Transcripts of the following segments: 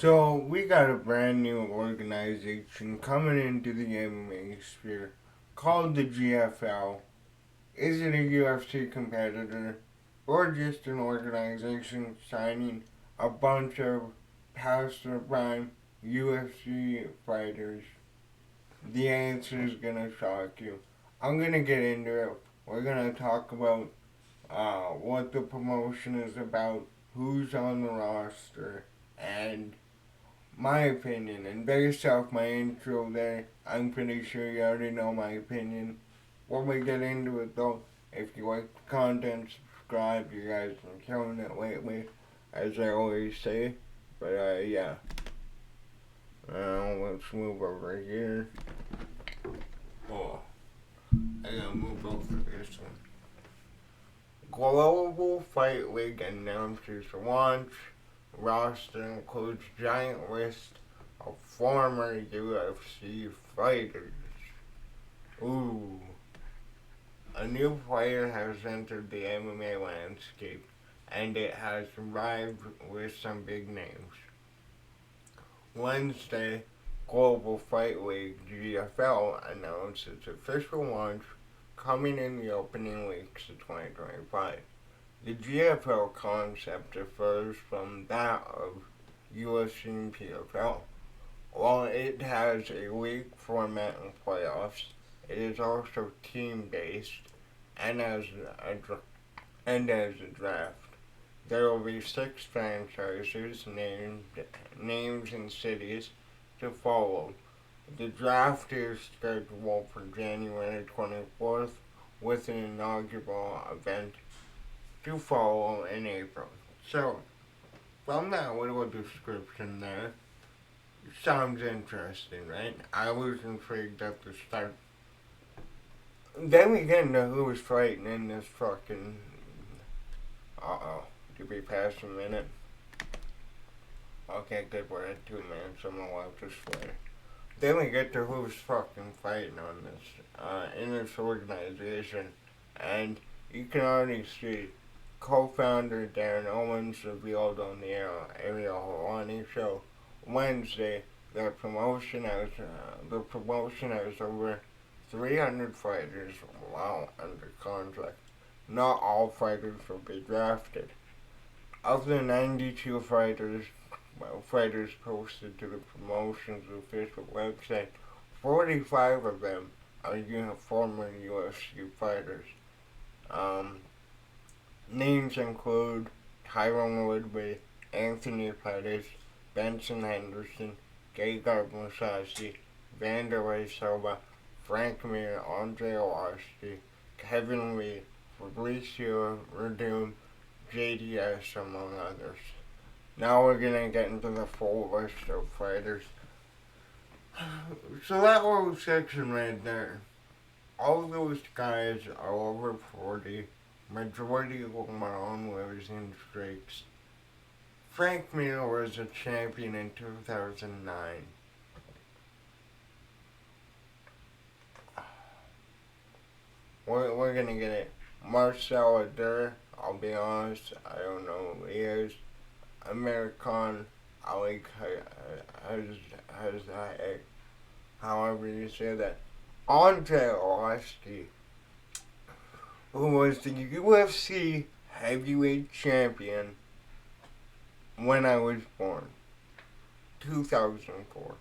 So we got a brand new organization coming into the MMA sphere called the GFL. Is it a UFC competitor or just an organization signing a bunch of past their prime UFC fighters? The answer is gonna shock you. I'm gonna get into it. We're gonna talk about what the promotion is about, who's on the roster, and my opinion. And based off my intro there, I'm pretty sure you already know my opinion. When we get into it though, if you like the content, subscribe. You guys been killing it lately, as I always say. But yeah. Let's move over here. Oh, I gotta move over this one. Global Fight League announces launch. Roster includes giant list of former UFC fighters. Ooh. A new player has entered the MMA landscape, and it has arrived with some big names. Wednesday, Global Fight League GFL announced its official launch coming in the opening weeks of 2025. The GFL concept differs from that of UFC and PFL. While it has a league format and playoffs, it is also team-based and as a draft. There will be 6 franchises names and cities to follow. The draft is scheduled for January 24th with an inaugural event to follow in April. So, from that little description there, sounds interesting, right? I was intrigued at the start. Then we get into who's fighting in this fucking. Did we pass a minute? Okay, good, we're at 2 minutes, I'm allowed to swear. Then we get to who's fucking fighting on this, in this organization. And you can already see co-founder Darren Owens revealed on the Ariel Helwani show Wednesday that the promotion has over 300 fighters under contract. Not all fighters will be drafted. Of the 92 fighters posted to the promotion's official website, 45 of them are former UFC fighters. Names include Tyrone Woodley, Anthony Pettis, Benson Henderson, Gegard Mousasi, Vanderlei Silva, Frank Mir, Andre Arlovski, Kevin Lee, Fabricio Verdum, JDS, among others. Now we're gonna get into the full list of fighters. So that little section right there, all of those guys are over 40. Majority of them are on losing streaks. Frank Mir was a champion in 2009. We're gonna get it. Marcel Adair, I'll be honest, I don't know who he is. American Ali has however you say that. Andre Arlovski, who was the UFC heavyweight champion when I was born. 2004.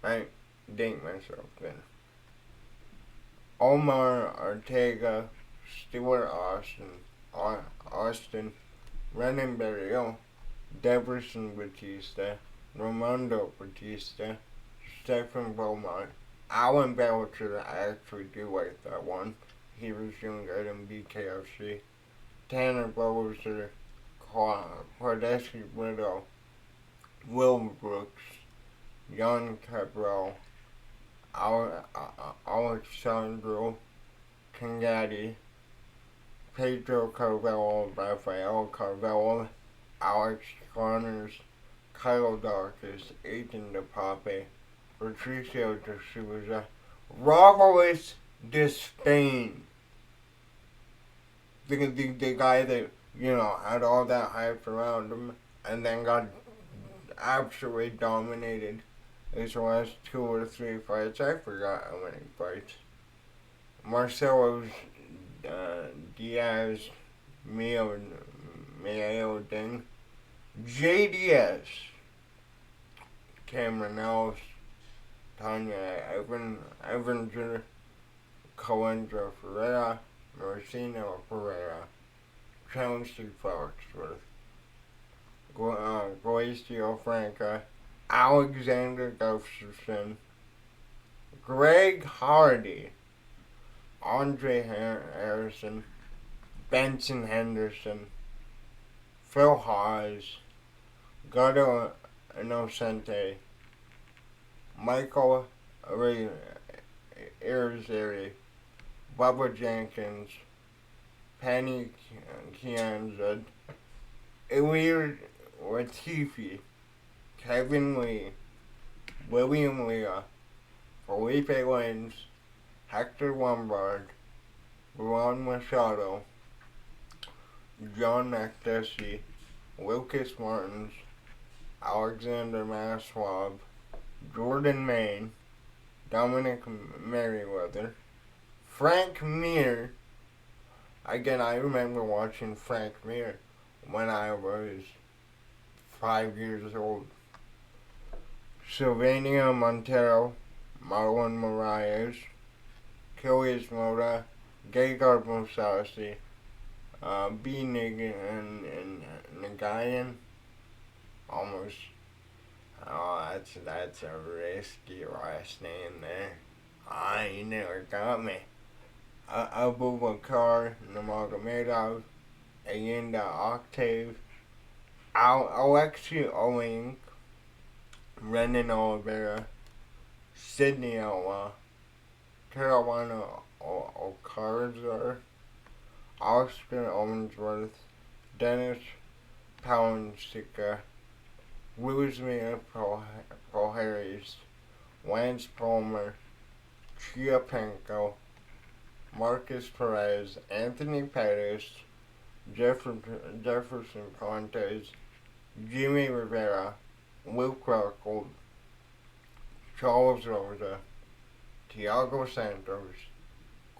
I date myself then. Omar Ortega, Stuart Austin, Renan Barrio, Deverson Batista, Ramondo Batista, Stephen Beaumont, Alan Belcher. I actually do like that one. He was younger than BKFC. Tanner Bowser, Quadesi Brito, Will Brooks, Jan Cabral, Alexandro Cangati, Pedro Carvalho, Rafael Carvalho, Alex Connors, Kyle Dawkins, Ethan DePape, Patricio de Souza, Robles de Spain. The guy that, had all that hype around him and then got absolutely dominated his last 2 or 3 fights. I forgot how many fights. Marcelo Diaz, Mio Ding, JDS, Cameron Ellis, Tanya Evanger, Coenza Ferreira, Marcino Pereira, Chelsea Foxworth, Glacio Franca, Alexander Gustafsson, Greg Hardy, Andre Harrison, Benson Henderson, Phil Haas, Gato Innocente, Michael Irizarry, Bubba Jenkins, Penny Kianzad, Ilir Latifi, Kevin Lee, William Leah, Felipe Lins, Hector Lombard, Ron Machado, John Makdessi, Lucas Martins, Alexander Maswab, Jordan Main, Dominic Merriweather, Frank Mir. Again, I remember watching Frank Mir when I was 5 years old. Sylvania Montero, Marlon Moraes, Kilias Moda, Gegard Mousasi, B. and Nagayan. Almost. Oh, that's a risky last name there. You never got me. Abu Bakar Nurmagomedov, Ayinda Octave, Alexi Oling, Renan Oliveira, Sydney Elwa, Carolina O'Carzar, Oscar Owensworth, Dennis Palensica, Luzmia Proharis, Lance Palmer, Chiapenko, Marcus Perez, Anthony Pettis, Jefferson Contes, Jimmy Rivera, Luke Rockhold, Charles Rosa, Thiago Santos,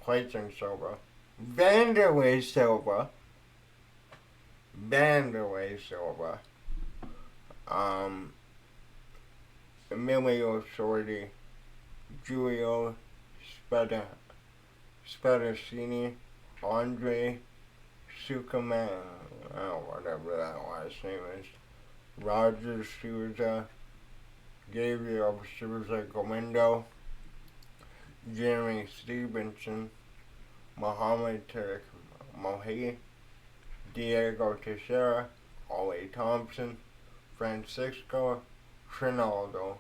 Clayton Silva, Vanderlei Silva, Emilio Sordi, Giulio Spadaccini, Andre Sukaman, whatever that last name is, Roger Souza, Gabriel Souza Gomendo, Jeremy Stevenson, Mohammed Tarek Mohi, Diego Teixeira, Ollie Thompson, Francisco Trinaldo,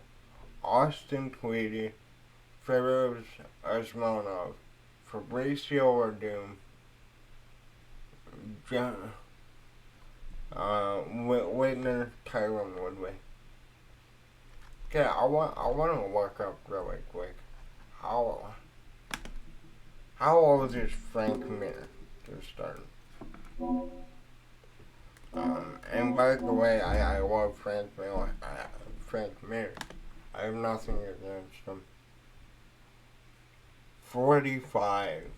Austin Tweedy, Feroz Osmanov, Fabricio Verdum, Whitner Tyron Woodway. Okay, I want to look up really quick. How old is Frank Mir to start? And by the way, I love Frank Mir. I have nothing against him. 45.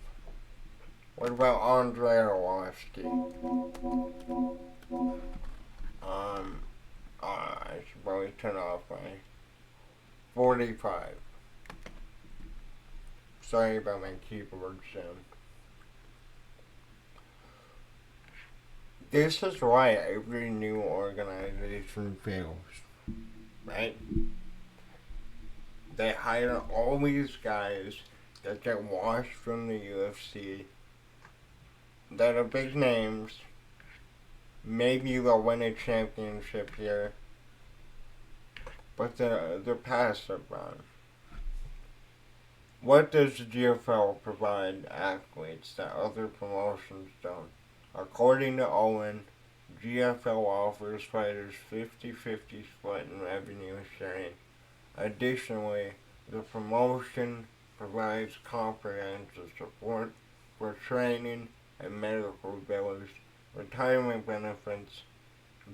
What about Andrei Arlovsky? I should probably turn off my 45. Sorry about my keyboard sound. This is why every new organization fails, right? They hire all these guys that get washed from the UFC, that are big names. Maybe they'll win a championship here, but they're passive on. What does the GFL provide athletes that other promotions don't? According to Owen, GFL offers fighters 50-50 split in revenue sharing. Additionally, the promotion provides comprehensive support for training and medical bills, retirement benefits,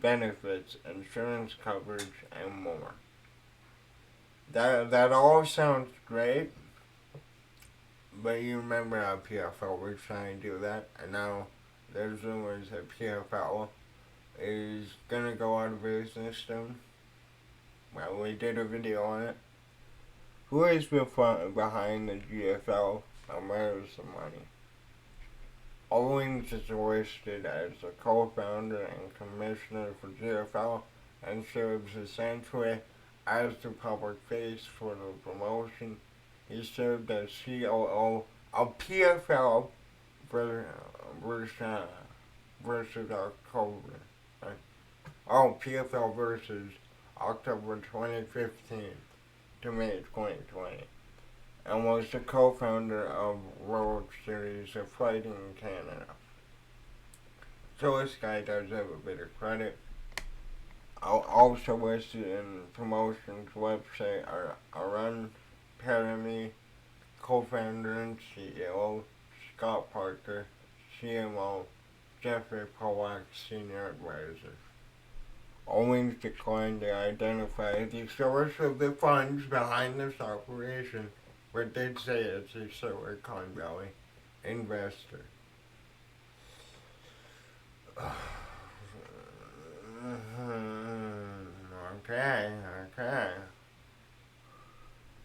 benefits, insurance coverage, and more. That all sounds great, but you remember how PFL was trying to do that, and now there's rumors that PFL is gonna go out of business soon. Well, we did a video on it. Who is behind the GFL, and where is the money? Owens is listed as the co-founder and commissioner for GFL and serves essentially as the public face for the promotion. He served as COO of PFL versus October. PFL versus October 2015 to May 2020, and was the co-founder of World Series of Fighting in Canada. So this guy does have a bit of credit. Also listed in promotions website are Arun Parami, co-founder and CEO, Scott Parker, CMO, Jeffrey Polak, senior advisor. Owens declined to identify the source of the funds behind this operation, but did say it's a Silicon Valley investor. Okay.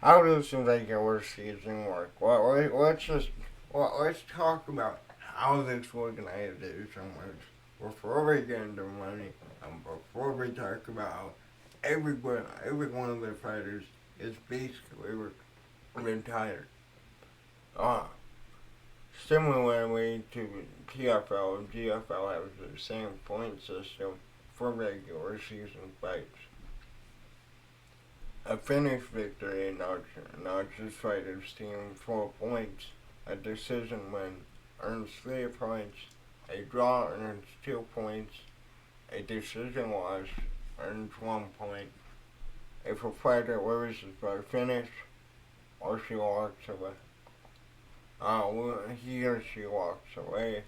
How does the regular season work? Let's talk about how this organization works before we get into money and before we talk about how every one of the fighters is basically retired. Similarly to PFL, GFL has the same point system for regular season fights. A finish victory notches fighters' team 4 points. A decision win earns 3 points. A draw earns 2 points. A decision loss earns 1 point. If a fighter loses by finish, or she walks away, he or she walks away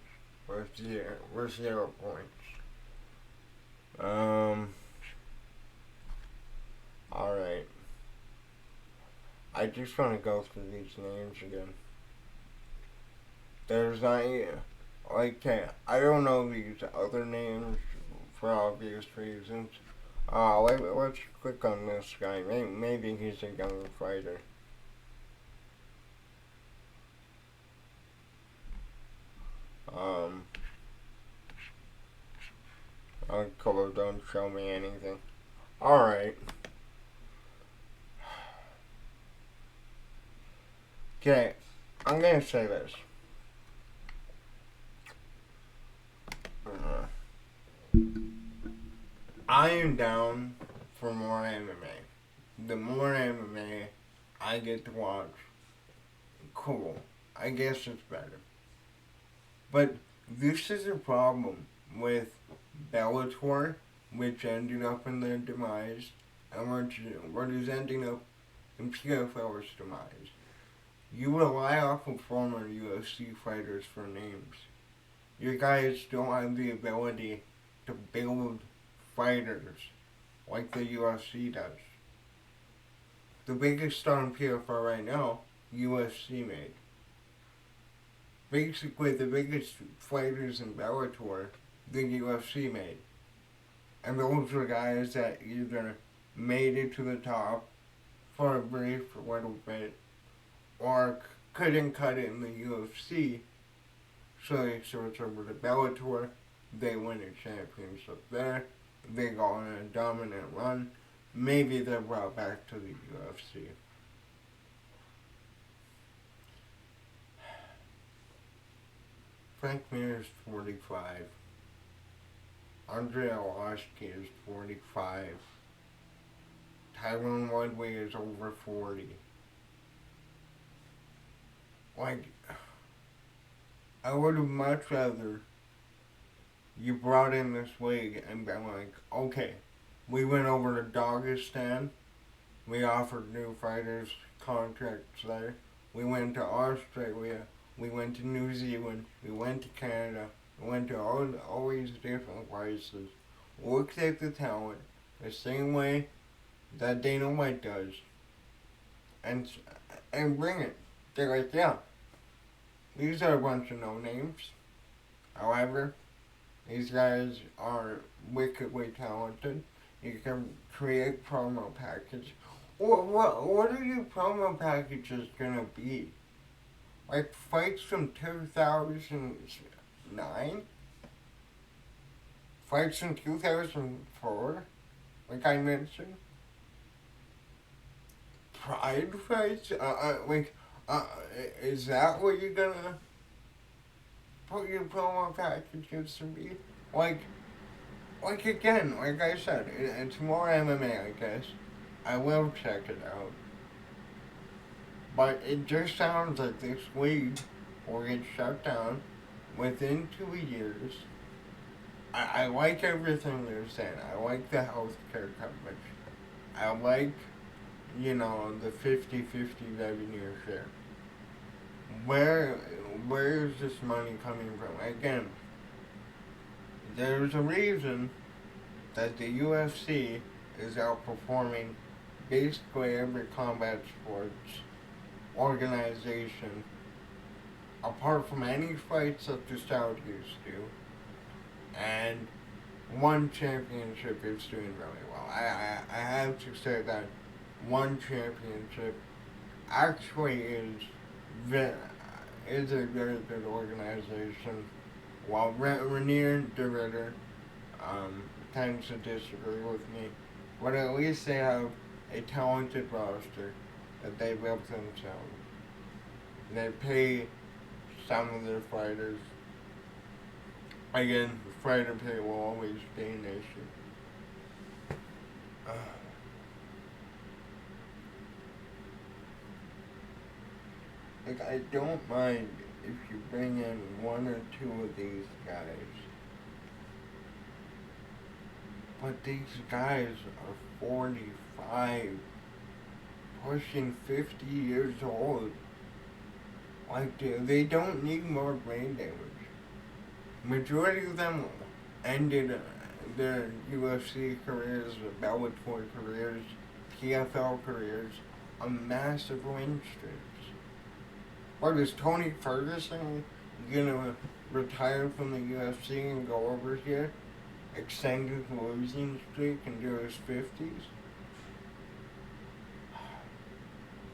with 0 points. Alright. I just want to go through these names again. There's not, I don't know these other names for obvious reasons. Let's click on this guy. Maybe he's a young fighter. Color don't show me anything. Alright. Okay, I'm gonna say this. I am down for more MMA. The more MMA I get to watch, cool. I guess it's better. But this is a problem with Bellator, which ended up in their demise, and what is ending up in PFL's demise. You rely off of former UFC fighters for names. Your guys don't have the ability to build fighters like the UFC does. The biggest star in PFL right now, UFC made. Basically, the biggest fighters in Bellator, the UFC made. And those were guys that either made it to the top for a brief little bit, or couldn't cut it in the UFC, so they switch over to Bellator. They win a championship there. They go on a dominant run. Maybe they're brought back to the UFC. Frank Mir is 45. Andre Arlovski is 45. Tyron Woodley is over 40. I would have much rather you brought in this league and been like, okay, we went over to Dagestan, we offered new fighters contracts there, we went to Australia, we went to New Zealand, we went to Canada, we went to all these different places. looks at the talent the same way that Dana White does, and bring it. They're like, yeah, these are a bunch of no names. However, these guys are wickedly talented. You can create promo package. What are your promo packages gonna be? Like fights from 2009? Fights from 2004? Like I mentioned? Pride fights? Is that what you're gonna put your promo packages to be? Again, like I said, it's more MMA, I guess. I will check it out. But it just sounds like this league will get shut down within 2 years. I like everything they're saying. I like the healthcare coverage. I like, the 50-50 revenue share. Where where is this money coming from? Again, there's a reason that the UFC is outperforming basically every combat sports organization, apart from any fights that the Saudis do, and one championship is doing really well. I have to say that one championship actually is a very good organization. While Renier de Ritter tends to disagree with me, but at least they have a talented roster that they built themselves. They pay some of their fighters. Again, fighter pay will always be an issue. I don't mind if you bring in one or two of these guys, but these guys are 45, pushing 50 years old. They don't need more brain damage. Majority of them ended their UFC careers, Bellator careers, PFL careers on massive win streaks. What is Tony Ferguson gonna retire from the UFC and go over here, extend his losing streak into his 50s?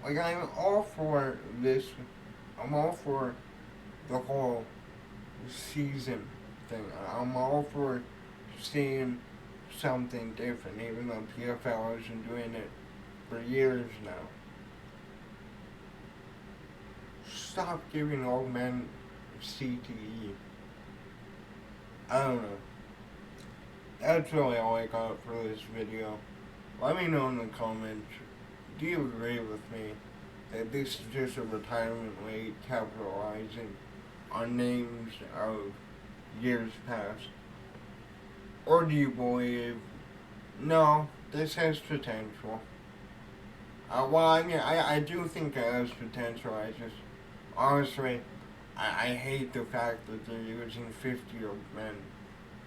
I'm all for this. I'm all for the whole season thing. I'm all for seeing something different, even though PFL has been doing it for years now. Stop giving old men CTE. I don't know. That's really all I got for this video. Let me know in the comments, do you agree with me that this is just a retirement league capitalizing on names of years past? Or do you believe, no, this has potential? I do think it has potential. Honestly, I hate the fact that they're using 50-year-old men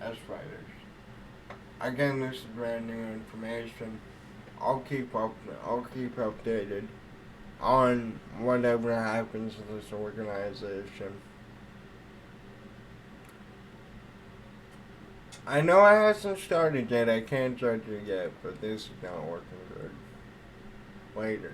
as fighters. Again, this is brand new information. I'll keep updated on whatever happens to this organization. I know it hasn't started yet. I can't judge it yet, but this is not working good. Later.